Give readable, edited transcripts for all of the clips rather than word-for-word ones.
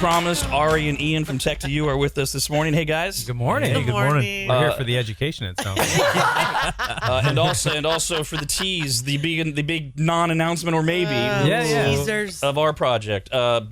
promised, Ari and Ian from Tech2U are with us this morning. Hey, guys. Good morning. Hey, good morning. We're here for the education, it sounds like. and also for the tease, the big non-announcement or maybe Teasers of our project. You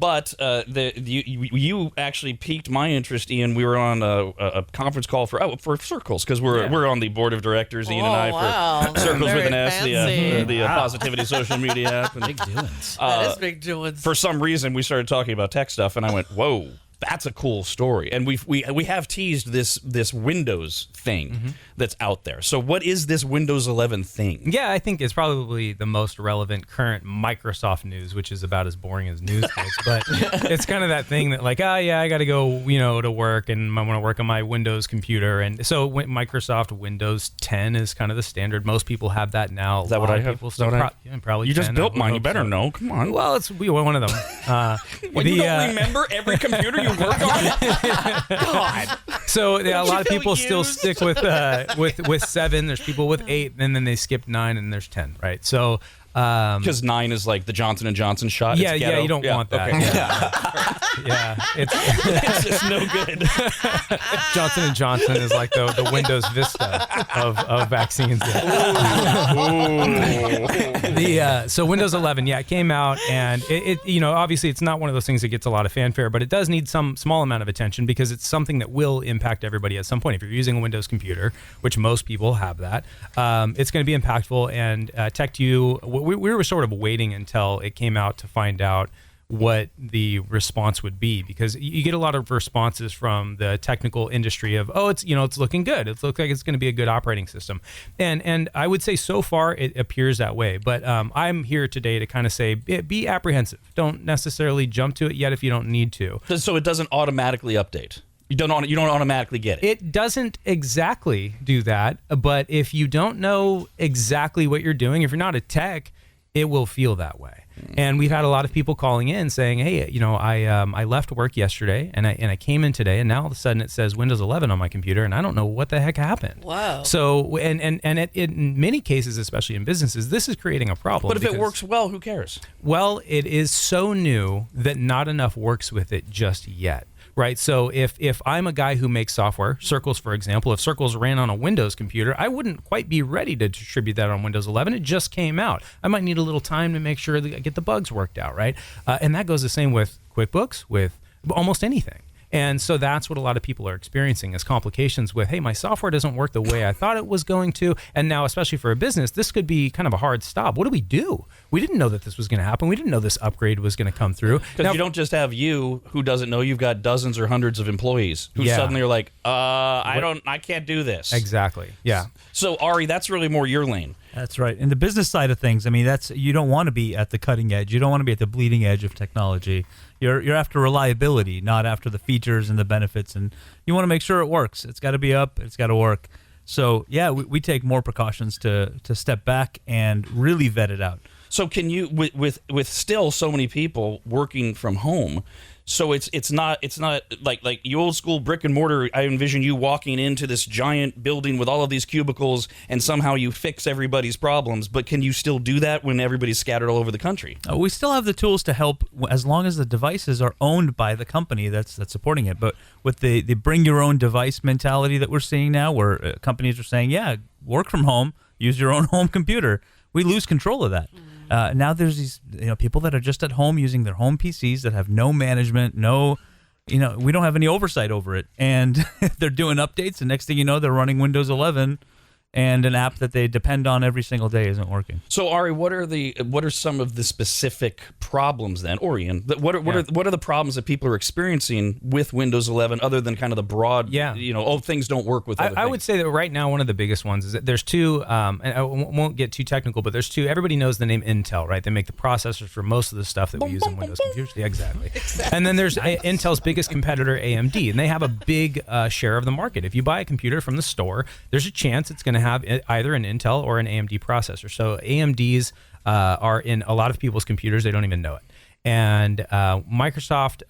actually piqued my interest, Ian. We were on a conference call for Circles because we're on the board of directors, Ian and I, for Circles with an S, the positivity social media app. Big doings. That is big doings. For some reason, we started talking about tech stuff, and I went, "Whoa, that's a cool story." And we have teased this Windows thing that's out there. So, what is this Windows 11 thing? Yeah, I think it's probably the most relevant current Microsoft news, which is about as boring as news gets. But it's kind of that thing that, like, I got to go, to work, and I want to work on my Windows computer. And so, Microsoft Windows 10 is kind of the standard. Most people have that now. Is that what I have? Probably. You 10, just built mine. You better know. Come on. Well, we one of them. You don't remember every computer you work on? God. So a lot of people still stick with 7. There's people with 8, and then they skip 9, and there's 10, right? So because 9 is like the Johnson & Johnson shot. Yeah, you don't want that. Okay. Yeah, it's just no good. Johnson & Johnson is like the Windows Vista of vaccines. So Windows 11, it came out, and it obviously it's not one of those things that gets a lot of fanfare, but it does need some small amount of attention because it's something that will impact everybody at some point. If you're using a Windows computer, which most people have that, it's going to be impactful. And Tech2U, we were sort of waiting until it came out to find out what the response would be, because you get a lot of responses from the technical industry of, it's looking good. It looks like it's going to be a good operating system. And I would say so far it appears that way. But I'm here today to kind of say, be apprehensive. Don't necessarily jump to it yet if you don't need to. So it doesn't automatically update. You don't automatically get it. It doesn't exactly do that, but if you don't know exactly what you're doing, if you're not a tech, it will feel that way. And we've had a lot of people calling in saying, "Hey, I left work yesterday and I came in today, and now all of a sudden it says Windows 11 on my computer, and I don't know what the heck happened." Wow. So in many cases, especially in businesses, this is creating a problem. But if it works well, who cares? Well, it is so new that not enough works with it just yet. Right, so if I'm a guy who makes software, Circles, for example, if Circles ran on a Windows computer, I wouldn't quite be ready to distribute that on Windows 11. It just came out. I might need a little time to make sure that I get the bugs worked out, right? And that goes the same with QuickBooks, with almost anything. And so that's what a lot of people are experiencing is complications with, hey, my software doesn't work the way I thought it was going to. And now, especially for a business, this could be kind of a hard stop. What do we do? We didn't know that this was going to happen. We didn't know this upgrade was going to come through. Because you don't just have you who doesn't know. You've got dozens or hundreds of employees who suddenly are like, I can't do this. Exactly. Yeah. So, Ari, that's really more your lane. That's right. In the business side of things, I mean, you don't want to be at the cutting edge. You don't want to be at the bleeding edge of technology. You're after reliability, not after the features and the benefits. And you want to make sure it works. It's got to be up. It's got to work. So, we take more precautions to step back and really vet it out. So can you, with still so many people working from home, so it's not like the old school brick and mortar. I envision you walking into this giant building with all of these cubicles, and somehow you fix everybody's problems. But can you still do that when everybody's scattered all over the country? We still have the tools to help, as long as the devices are owned by the company that's supporting it. But with the bring your own device mentality that we're seeing now, where companies are saying, work from home, use your own home computer, we lose control of that. Now there's these people that are just at home using their home PCs that have no management, we don't have any oversight over it. And they're doing updates, and next thing you know, they're running Windows 11, and an app that they depend on every single day isn't working. So, Ari, what are some of the specific problems then, Orion? What are the problems that people are experiencing with Windows 11, other than kind of the broad, things don't work with other things? I would say that right now one of the biggest ones is that there's two, and I won't get too technical, but there's two. Everybody knows the name Intel, right? They make the processors for most of the stuff that we use in Windows computers. Yeah, exactly. And then there's Intel's biggest competitor, AMD, and they have a big share of the market. If you buy a computer from the store, there's a chance it's going to have either an Intel or an AMD processor. So AMDs are in a lot of people's computers. They don't even know it. And Microsoft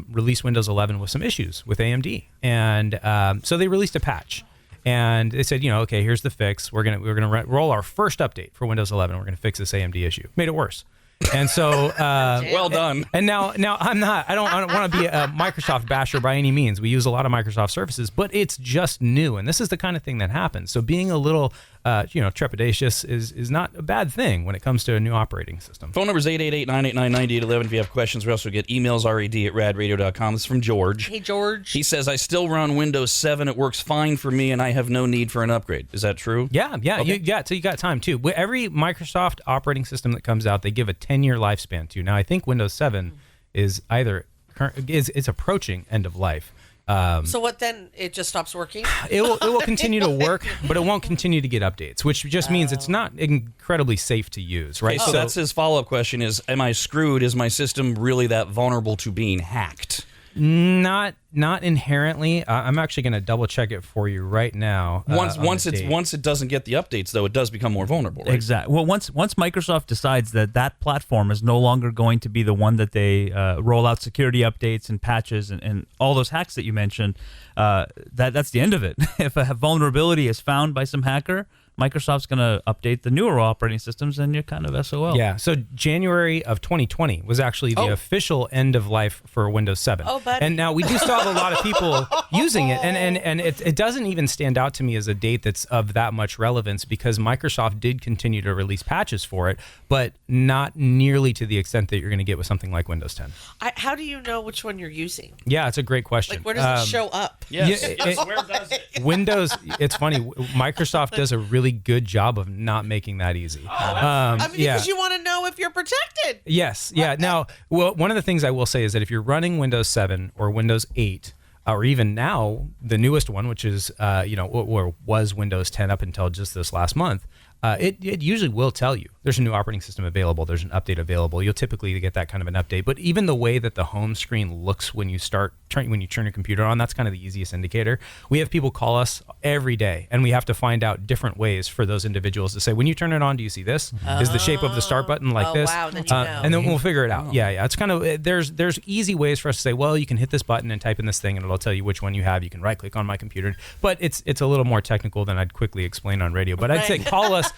released Windows 11 with some issues with AMD. And so they released a patch. And they said, okay, here's the fix. We're gonna roll our first update for Windows 11. We're going to fix this AMD issue. Made it worse. And so, well done. And now I'm not. I don't want to be a Microsoft basher by any means. We use a lot of Microsoft services, but it's just new, and this is the kind of thing that happens. So being a little, trepidatious is not a bad thing when it comes to a new operating system. Phone number is 888-989-9811 if you have questions. We also get emails, rad@radradio.com. This is from George. Hey, George. He says, I still run Windows 7. It works fine for me, and I have no need for an upgrade. Is that true? Yeah. Okay. So you got time, too. Every Microsoft operating system that comes out, they give a 10-year lifespan to. Now, I think Windows 7 is it's approaching end of life. So what then? It just stops working? It will continue to work, but it won't continue to get updates, which just means it's not incredibly safe to use, right? Okay, so that's his follow-up question is, am I screwed? Is my system really that vulnerable to being hacked? Not inherently. I'm actually going to double check it for you right now. Once it doesn't get the updates, though, it does become more vulnerable, right? Exactly. Well, once Microsoft decides that platform is no longer going to be the one that they roll out security updates and patches and all those hacks that you mentioned, that's the end of it. If a vulnerability is found by some hacker, Microsoft's going to update the newer operating systems, and you're kind of SOL. Yeah. So January of 2020 was actually the official end of life for Windows 7. Oh, buddy. And now we do still have a lot of people using it, and it doesn't even stand out to me as a date that's of that much relevance because Microsoft did continue to release patches for it, but not nearly to the extent that you're going to get with something like Windows 10. How do you know which one you're using? Yeah, it's a great question. Like, where does it show up? Yes. Yeah, Where does it? Windows, it's funny, Microsoft does a really good job of not making that easy. Because you want to know if you're protected. Yes. Yeah. Now, one of the things I will say is that if you're running Windows 7 or Windows 8, or even now the newest one, which is or was Windows 10 up until just this last month, it usually will tell you there's a new operating system available, there's an update available. You'll typically get that kind of an update. But even the way that the home screen looks when you turn your computer on, that's kind of the easiest indicator. We have people call us every day, and we have to find out different ways for those individuals to say, when you turn it on, do you see this? Is the shape of the start button like this? Wow, then you know. And then we'll figure it out. Yeah. It's kind of there's easy ways for us to say, well, you can hit this button and type in this thing, and it'll tell you which one you have. You can right click on my computer, but it's a little more technical than I'd quickly explain on radio. But I'd say call us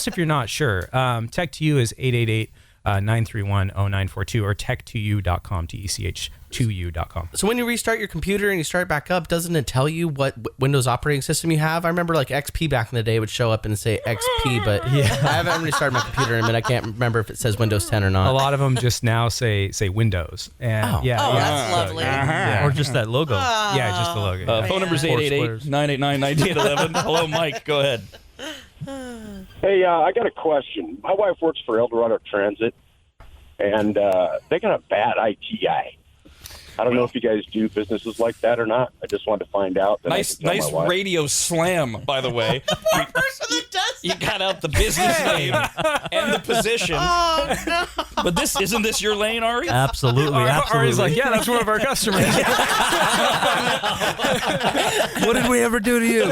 if you're not sure. Tech2U is 888-931-0942 or tech2u.com, TECH2u.com. So when you restart your computer and you start back up, doesn't it tell you what Windows operating system you have? I remember like XP back in the day would show up and say XP, but I haven't restarted my computer in a minute. I can't remember if it says Windows 10 or not. A lot of them just now say Windows. And that's lovely. Or just that logo. Yeah, just the logo. Phone number is 888-989-9811. Hello, Mike. Go ahead. Hey, I got a question. My wife works for Eldorado Transit, and they got a bad IT guy. I don't know if you guys do businesses like that or not. I just wanted to find out. Nice radio slam, by the way. Person that does You got out the business name and the position. Oh, no. But isn't this your lane, Ari? Absolutely. Ari's like, yeah, that's one of our customers. What did we ever do to you?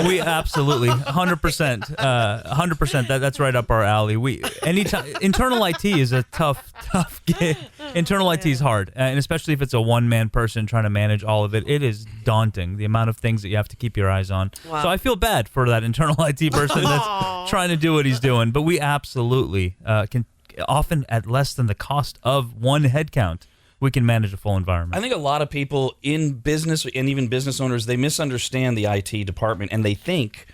We absolutely 100%, 100%. That's right up our alley. Internal IT is a tough gig. Internal IT is hard, and especially if it's a one-man person trying to manage all of it. It is daunting, the amount of things that you have to keep your eyes on. Wow. So I feel bad for that internal IT person that's trying to do what he's doing. But we absolutely can, often at less than the cost of one headcount, we can manage a full environment. I think a lot of people in business and even business owners, they misunderstand the IT department, and they think,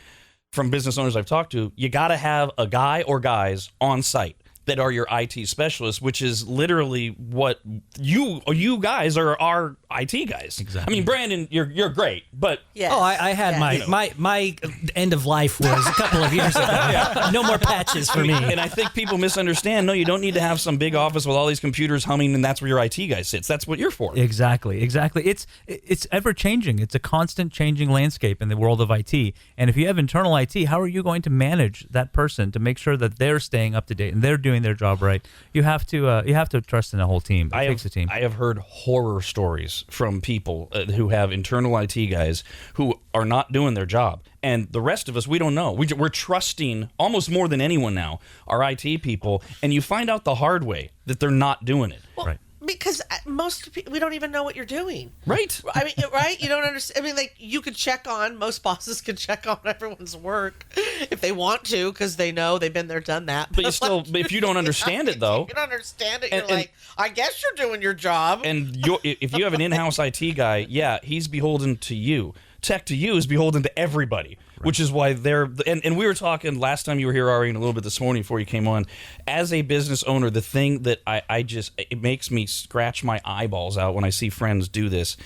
from business owners I've talked to, you got to have a guy or guys on site that are your IT specialists, which is literally what you guys are our IT guys. Exactly. I mean, Brandon, you're great, but Yes. Oh, I had my end of life was a couple of years ago. No more patches for me. and I think people misunderstand. No, you don't need to have some big office with all these computers humming, and that's where your IT guy sits. That's what you're for. Exactly. It's ever changing. It's a constant changing landscape in the world of IT. And if you have internal IT, how are you going to manage that person to make sure that they're staying up to date and they're doing their job right? You have to trust in a whole team. It takes a team. I have heard horror stories from people who have internal IT guys who are not doing their job. And the rest of us, we don't know. We're trusting almost more than anyone now, our IT people. And you find out the hard way that they're not doing it. Well, Right. Because most people, we don't even know what you're doing. Right. I mean, right? You don't understand. I mean, like, you could check on, most bosses can check on everyone's work if they want to, because they know they've been there, done that. But you still, if you don't understand it, though. If you don't understand it, And- you're like, I guess you're doing your job. And if you have an in-house IT guy, yeah, he's beholden to you. Tech2U is beholden to everybody, which is why they're. And we were talking last time you were here, Ari, and a little bit this morning before you came on. As a business owner, the thing that I just, it makes me scratch my eyeballs out when I see friends do this.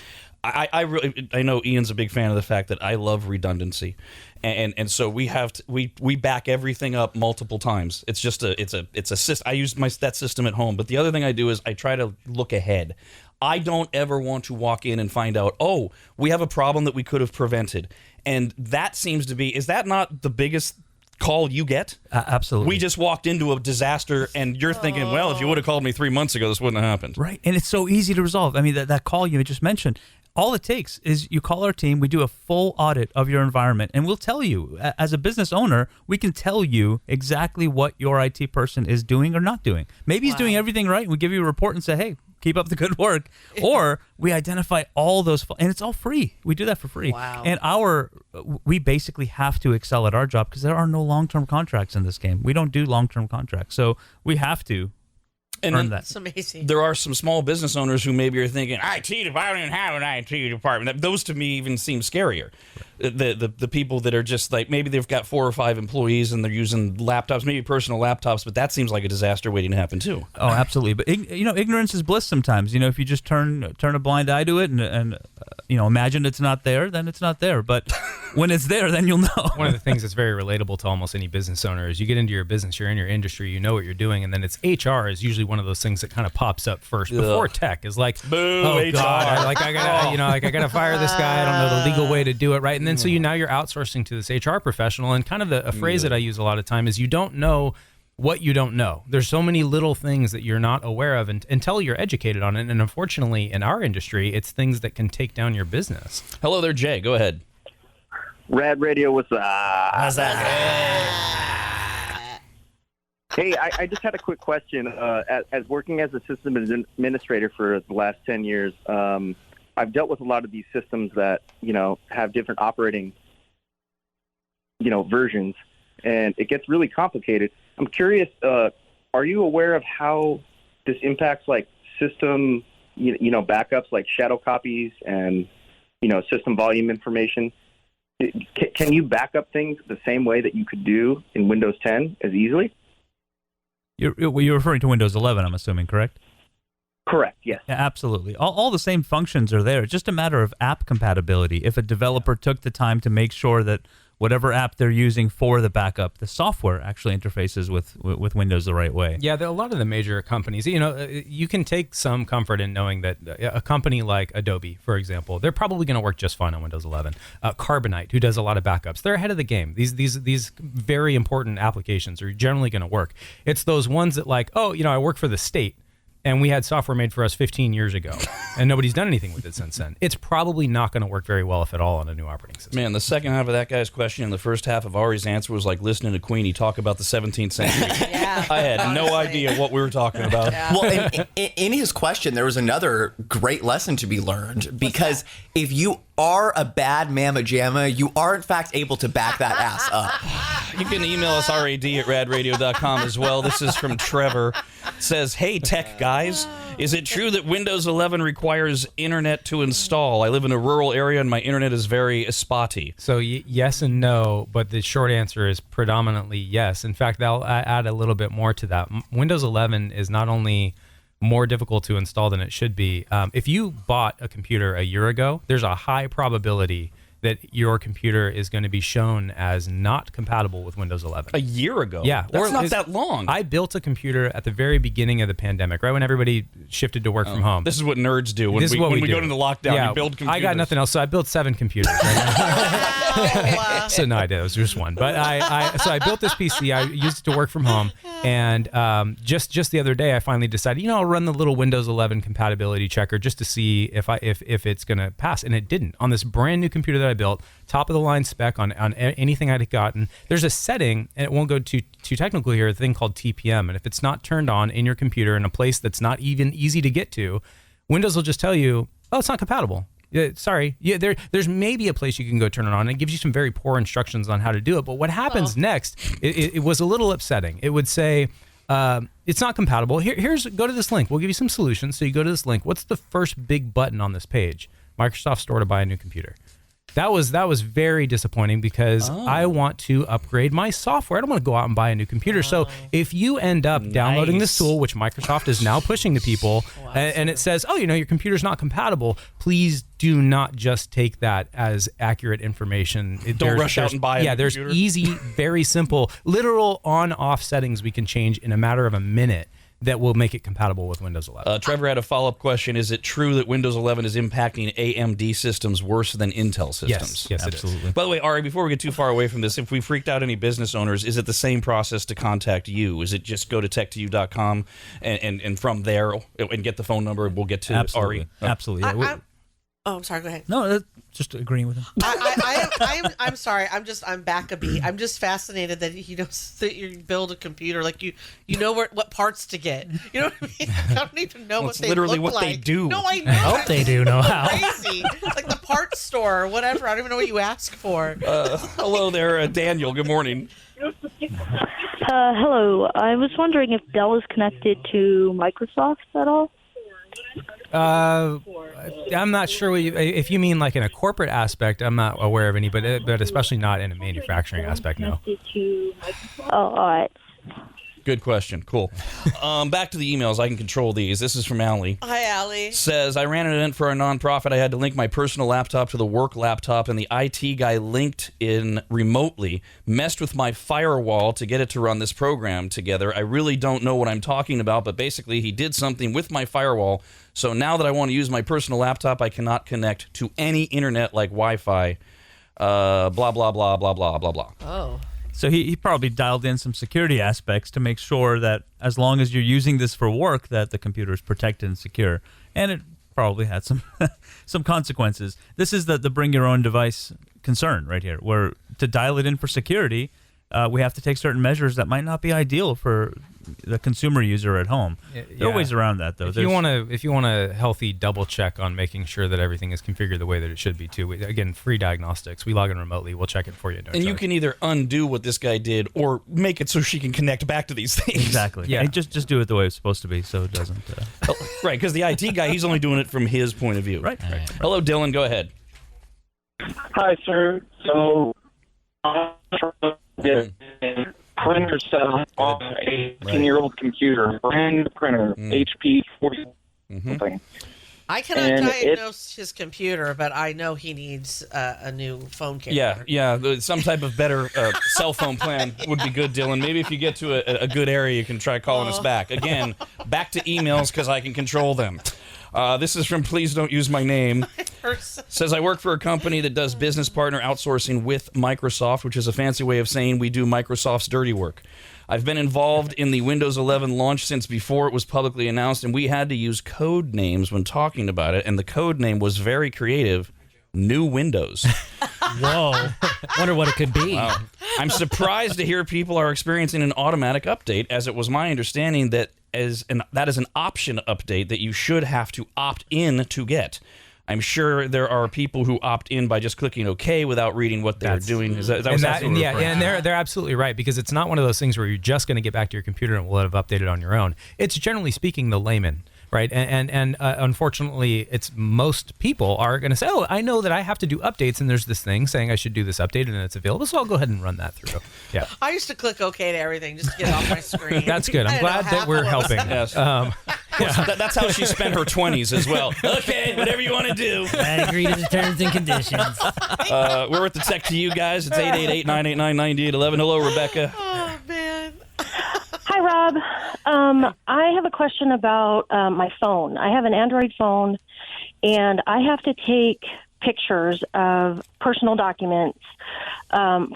I really, I know Ian's a big fan of the fact that I love redundancy, and so we have to, we back everything up multiple times. It's just it's a system. I use that system at home, but the other thing I do is I try to look ahead. I don't ever want to walk in and find out, oh, we have a problem that we could have prevented. And that seems to be, is that not the biggest call you get? Absolutely. We just walked into a disaster and you're thinking, well, if you would have called me 3 months ago, this wouldn't have happened. Right. And it's so easy to resolve. I mean, that call you just mentioned, all it takes is you call our team, we do a full audit of your environment, and we'll tell you, as a business owner, we can tell you exactly what your IT person is doing or not doing. Maybe he's doing everything right. We give you a report and say, hey, keep up the good work. Or we identify all those, and it's all free. We do that for free. Wow. And we basically have to excel at our job because there are no long-term contracts in this game. We don't do long-term contracts. So we have to earn that. It's amazing. There are some small business owners who maybe are thinking, IT, I don't even have an IT department. Those to me even seem scarier. The people that are just like, maybe they've got 4 or 5 employees and they're using laptops, maybe personal laptops, but that seems like a disaster waiting to happen too. Oh, absolutely. But ignorance is bliss sometimes. If you just turn a blind eye to it and imagine it's not there, then it's not there. But when it's there, then you'll know. One of the things that's very relatable to almost any business owner is you get into your business, you're in your industry, you know what you're doing, and then it's HR is usually one of those things that kind of pops up first before tech is like, Boo, oh HR. God, I gotta fire this guy. I don't know the legal way to do it right, and then so now you're outsourcing to this HR professional, and kind of a phrase that I use a lot of time is you don't know what you don't know. There's so many little things that you're not aware of until you're educated on it, and unfortunately in our industry, it's things that can take down your business. Hello there, Jay. Go ahead. Rad Radio, what's up? How's that? Hey, I just had a quick question. As working as a system administrator for the last 10 years, I've dealt with a lot of these systems that, have different operating, versions, and it gets really complicated. I'm curious, are you aware of how this impacts like system, backups like shadow copies and, system volume information? Can you back up things the same way that you could do in Windows 10 as easily? You're referring to Windows 11, I'm assuming, correct? Correct, yes. Yeah, absolutely. All the same functions are there. It's just a matter of app compatibility. If a developer took the time to make sure that whatever app they're using for the backup, the software actually interfaces with Windows the right way. Yeah, a lot of the major companies, you can take some comfort in knowing that a company like Adobe, for example, they're probably going to work just fine on Windows 11. Carbonite, who does a lot of backups, they're ahead of the game. These very important applications are generally going to work. It's those ones that I work for the state, and we had software made for us 15 years ago, and nobody's done anything with it since then. It's probably not going to work very well, if at all, on a new operating system. Man, the second half of that guy's question and the first half of Ari's answer was like listening to Queenie talk about the 17th century. Yeah. I had no idea what we were talking about. Well, in his question, there was another great lesson to be learned, because if you are a bad mamma jamma, you are in fact able to back that ass up. You can email us rad@radradio.com as well. This is from Trevor. It says, hey, tech guys, is it true that Windows 11 requires internet to install? I live in a rural area and my internet is very spotty. So yes and no, but the short answer is predominantly yes. In fact, I'll add a little bit more to that. Windows 11 is not only more difficult to install than it should be. If you bought a computer a year ago, there's a high probability that your computer is going to be shown as not compatible with Windows 11. A year ago? Yeah. That's not that long. I built a computer at the very beginning of the pandemic, right when everybody shifted to work from home. This is what nerds do when This is what we go do. into lockdown. Yeah, You build computers. I got nothing else, so I built 7 computers. Right? So no, I did. It was just one. But I built this PC. I used it to work from home, and just the other day, I finally decided, I'll run the little Windows 11 compatibility checker just to see if it's gonna pass, and it didn't. On this brand new computer that I built, top of the line spec on anything I'd gotten. There's a setting, and it won't go too technical here, a thing called TPM, and if it's not turned on in your computer in a place that's not even easy to get to, Windows will just tell you, oh, it's not compatible. Yeah, sorry. Yeah, there's maybe a place you can go turn it on, and it gives you some very poor instructions on how to do it. But what happens next, it was a little upsetting. It would say, it's not compatible. Go to this link. We'll give you some solutions. So you go to this link. What's the first big button on this page? Microsoft Store to buy a new computer. That was very disappointing because I want to upgrade my software. I don't want to go out and buy a new computer. So if you end up downloading this tool, which Microsoft is now pushing to people, and it says, your computer's not compatible, please do not just take that as accurate information. Don't rush out and buy a there's computer. Easy, very simple, literal on-off settings we can change in a matter of a minute that will make it compatible with Windows 11. Trevor had a follow-up question. Is it true that Windows 11 is impacting AMD systems worse than Intel systems? Yes, absolutely. By the way, Ari, before we get too far away from this, if we freaked out any business owners, is it the same process to contact you? Is it just go to tech2u.com and from there and get the phone number and we'll get to Ari? Absolutely. Yeah. I'm sorry. Go ahead. No, just agreeing with him. I'm sorry. I'm back a beat. I'm just fascinated that he knows that you build a computer like you know what parts to get. You know what I mean? I don't even know what they literally look what like. they do. No, I know. I hope they do know how. Crazy. It's like the parts store or whatever. I don't even know what you ask for. Hello there, Daniel. Good morning. Hello. I was wondering if Dell is connected to Microsoft at all. I'm not sure if you mean like in a corporate aspect. I'm not aware of any, but especially not in a manufacturing aspect. No. Oh, all right. Good question. Cool. Back to the emails. I can control these. This is from Allie. Hi, Allie. Says, I ran an event for a nonprofit. I had to link my personal laptop to the work laptop, and the IT guy linked in remotely, messed with my firewall to get it to run this program together. I really don't know what I'm talking about, but basically he did something with my firewall. So now that I want to use my personal laptop, I cannot connect to any internet like Wi-Fi. Blah, blah, blah, blah, blah, blah, blah. Oh. So he probably dialed in some security aspects to make sure that as long as you're using this for work, that the computer is protected and secure. And it probably had some some consequences. This is the bring your own device concern right here, where to dial it in for security, we have to take certain measures that might not be ideal for the consumer user at home. There are ways around that, though. If you want a healthy double check on making sure that everything is configured the way that it should be too. Again, free diagnostics. We log in remotely. We'll check it for you. And you can either undo what this guy did or make it so she can connect back to these things. Exactly. Yeah. And just do it the way it's supposed to be, so it doesn't. Right, because the IT guy, he's only doing it from his point of view. Right. Hello, Dylan. Go ahead. Hi, sir. So, printer set up on a 10-year-old computer, brand new printer, HP 40 something. I cannot diagnose his computer, but I know he needs a new phone carrier. Yeah. Some type of better cell phone plan would be good, Dylan. Maybe if you get to a good area, you can try calling us back. Again, back to emails because I can control them. This is from Please Don't Use My Name. Says, I work for a company that does business partner outsourcing with Microsoft, which is a fancy way of saying we do Microsoft's dirty work. I've been involved in the Windows 11 launch since before it was publicly announced, and we had to use code names when talking about it, and the code name was very creative, New Windows. Whoa. Wonder what it could be. Wow. I'm surprised to hear people are experiencing an automatic update, as it was my understanding that that is an option update that you should have to opt in to get. I'm sure there are people who opt in by just clicking OK without reading what they're doing. Is that and they're absolutely right, because it's not one of those things where you're just going to get back to your computer and will have updated on your own. It's generally speaking the layman. Right, and unfortunately, it's most people are going to say, "Oh, I know that I have to do updates, and there's this thing saying I should do this update, and it's available, so I'll go ahead and run that through." Yeah, I used to click OK to everything just to get it off my screen. That's good. I'm glad that we're helping. Yes. That's how she spent her 20s as well. Okay, whatever you want to do. I agree to the terms and conditions. We're with the Tech2U guys. It's 888-989-9811. Hello, Rebecca. Oh man. Hi, Rob. I have a question about my phone. I have an Android phone, and I have to take pictures of personal documents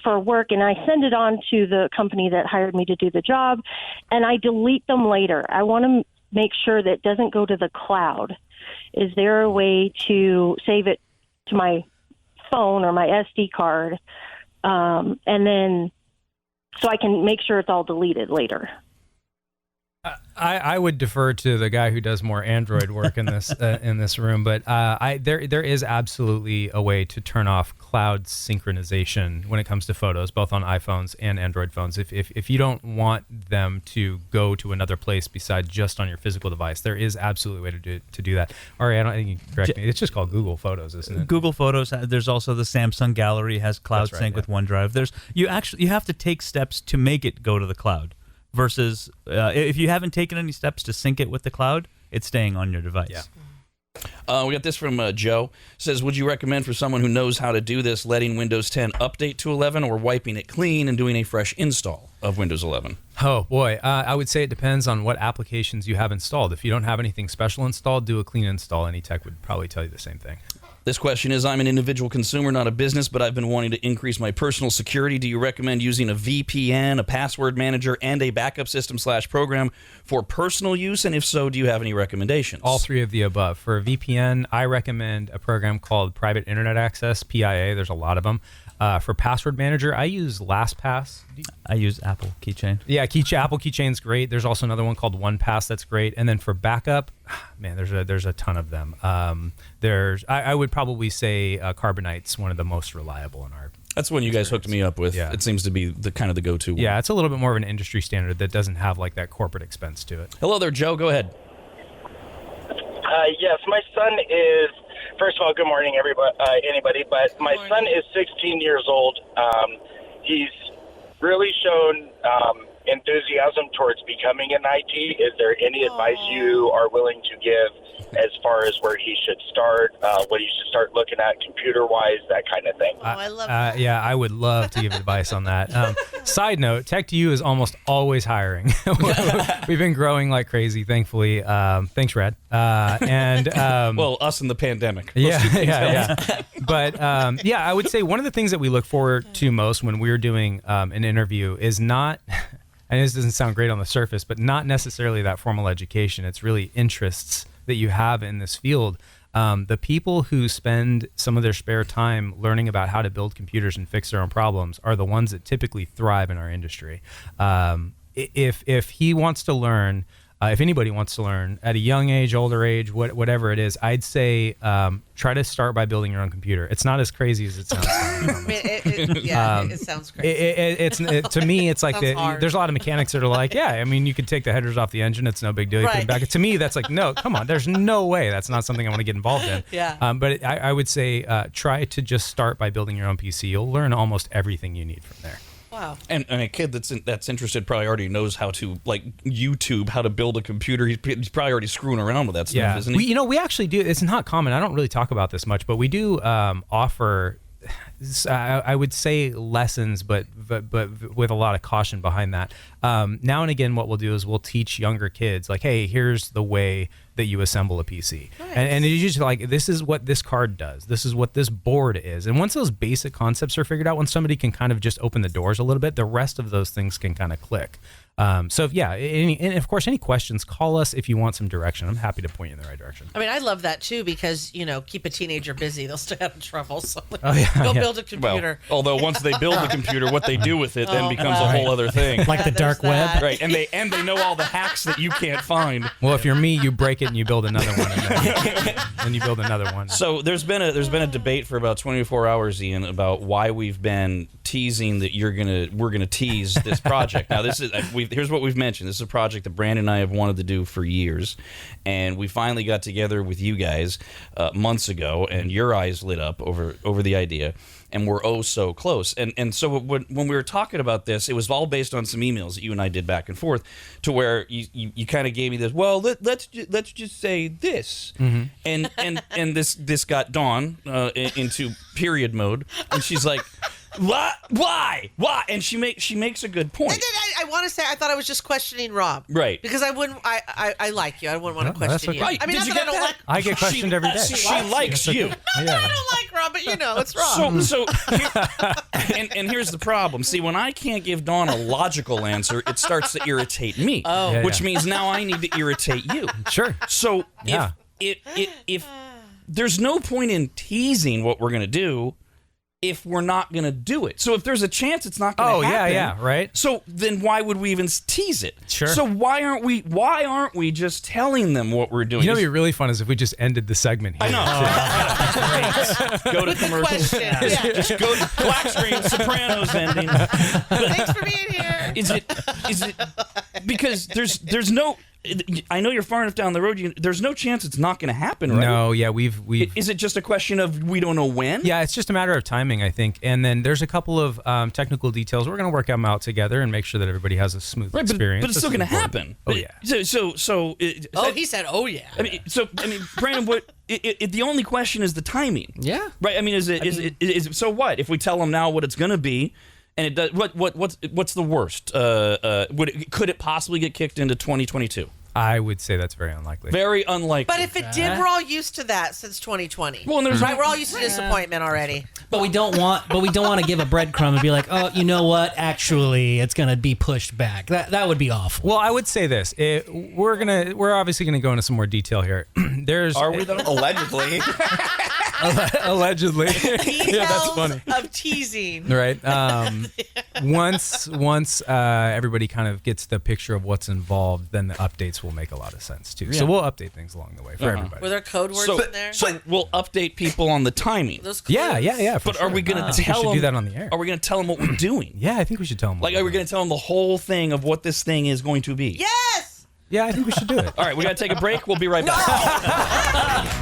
for work, and I send it on to the company that hired me to do the job, and I delete them later. I want to make sure that it doesn't go to the cloud. Is there a way to save it to my phone or my SD card, and then so I can make sure it's all deleted later? I would defer to the guy who does more Android work in this room, but there is absolutely a way to turn off cloud synchronization when it comes to photos, both on iPhones and Android phones. If you don't want them to go to another place besides just on your physical device, there is absolutely a way to do that. Ari, I don't think you can correct me. It's just called Google Photos, isn't it? Google Photos. There's also the Samsung Gallery has cloud sync with OneDrive. You have to take steps to make it go to the cloud. Versus if you haven't taken any steps to sync it with the cloud, it's staying on your device. Yeah. We got this from Joe. Says, would you recommend for someone who knows how to do this, letting Windows 10 update to 11 or wiping it clean and doing a fresh install of Windows 11? Oh, boy. I would say it depends on what applications you have installed. If you don't have anything special installed, do a clean install. Any tech would probably tell you the same thing. This question is, I'm an individual consumer, not a business, but I've been wanting to increase my personal security. Do you recommend using a VPN, a password manager, and a backup system/program for personal use? And if so, do you have any recommendations? All three of the above. For a VPN, I recommend a program called Private Internet Access, PIA. There's a lot of them. For password manager, I use LastPass. I use Apple Keychain. Yeah, Apple Keychain's great. There's also another one called OnePass that's great. And then for backup, man, there's a ton of them. I would probably say Carbonite's one of the most reliable in our. That's one you guys hooked me up with. Yeah. It seems to be the kind of the go-to one. Yeah, it's a little bit more of an industry standard that doesn't have like that corporate expense to it. Hello there, Joe. Go ahead. Yes, my son is. First of all, good morning, anybody. But my son is 16 years old. He's really shown enthusiasm towards becoming an IT. Is there any advice you are willing to give as far as where he should start, what he should start looking at computer-wise, that kind of thing? I love that. Yeah, I would love to give advice on that. Side note, Tech2U is almost always hiring. We've been growing like crazy, thankfully. Thanks, RAD. Well, us in the pandemic. Yeah. But I would say one of the things that we look forward to most when we're doing an interview is not, and this doesn't sound great on the surface, but not necessarily that formal education. It's really interests that you have in this field. The people who spend some of their spare time learning about how to build computers and fix their own problems are the ones that typically thrive in our industry. If he wants to learn, if anybody wants to learn at a young age, older age, whatever it is, I'd say try to start by building your own computer. It's not as crazy as it sounds. It sounds crazy. To me, it's like there's a lot of mechanics that are like, you could take the headers off the engine. It's no big deal. You put it back. To me, that's like, no, come on. There's no way. That's not something I want to get involved in. But I would say try to just start by building your own PC. You'll learn almost everything you need from there. Wow. And a kid that's interested probably already knows how to, like, YouTube how to build a computer. He's probably already screwing around with that stuff, isn't he? We actually do. It's not common. I don't really talk about this much, but we do offer, I would say, lessons, but with a lot of caution behind that. Now and again, what we'll do is we'll teach younger kids, like, hey, here's the way that you assemble a PC. Nice. And you just like, this is what this card does. This is what this board is. And once those basic concepts are figured out, when somebody can kind of just open the doors a little bit, the rest of those things can kind of click. And of course, any questions, call us if you want some direction. I'm happy to point you in the right direction. I mean, I love that too, because, keep a teenager busy, they'll stay out of trouble. So go build a computer. Well, although once they build the computer, what they do with it then becomes a whole other thing. Like the dark web. Right. And they know all the hacks that you can't find. Well, if you're me, you break it and you build another one, and you build another one. So there's been a debate for about 24 hours, Ian, about why we've been teasing that we're gonna tease this project. Now here's what we've mentioned. This is a project that Brandon and I have wanted to do for years, and we finally got together with you guys months ago, and your eyes lit up over the idea, and we're oh so close. And so when we were talking about this, it was all based on some emails that you and I did back and forth, to where you kind of gave me this. Well, let's just say this, and this got Dawn into period mode, and she's like, what? Why? And she makes a good point. I want to say I thought I was just questioning Rob. Right. Because I wouldn't. I like you. I wouldn't want to No, that's question you. okay. I mean, Did not you that I get don't that? like. I get questioned every day. She likes you. I don't like Rob, but it's Rob. So and here's the problem. See, when I can't give Dawn a logical answer, it starts to irritate me. Oh. Yeah, which yeah. means now I need to irritate you. Sure. So Yeah. if there's no point in teasing what we're gonna do if we're not gonna do it. So if there's a chance it's not gonna happen. yeah, right. So then why would we even tease it? Sure. So why aren't we just telling them what we're doing? You know, what'd be really fun is if we just ended the segment here. I know. Go to commercial. Question. Yeah. Just go to black screen, Sopranos ending. Thanks for being here. Is it because there's no. I know you're far enough down the road. There's no chance it's not going to happen, right? No, yeah, we've. Is it just a question of we don't know when? Yeah, it's just a matter of timing, I think. And then there's a couple of technical details. We're going to work them out together and make sure that everybody has a smooth Right, experience. but it's still going to happen. Oh, yeah. So. He said, "Oh yeah." I mean, Brandon, what? The only question is the timing. Yeah. Right. I mean, is it so what if we tell them now what it's going to be, and it does what's the worst? Could it possibly get kicked into 2022? I would say that's very unlikely. Very unlikely. But if it did, we're all used to that since 2020. Well, and there's right, we're all used to disappointment already. But we don't want to give a breadcrumb and be like, oh, you know what? Actually, it's gonna be pushed back. That would be awful. Well, I would say this: we're obviously gonna go into some more detail here. Are we though? Allegedly. Allegedly. Yeah, that's Details funny. of teasing. Right. Once everybody kind of gets the picture of what's involved, then the updates will make a lot of sense too. So we'll update things along the way for everybody. Were there code words in there? So we'll update people on the timing. Those clues? Yeah. For But are we going to I think we tell should them? do that on the air? Are we going to tell them what we're doing? Yeah, I think we should tell them. Like, are we going to tell them the whole thing of what this thing is going to be? Yes. Yeah, I think we should do it. All right, we got to take a break. We'll be right back.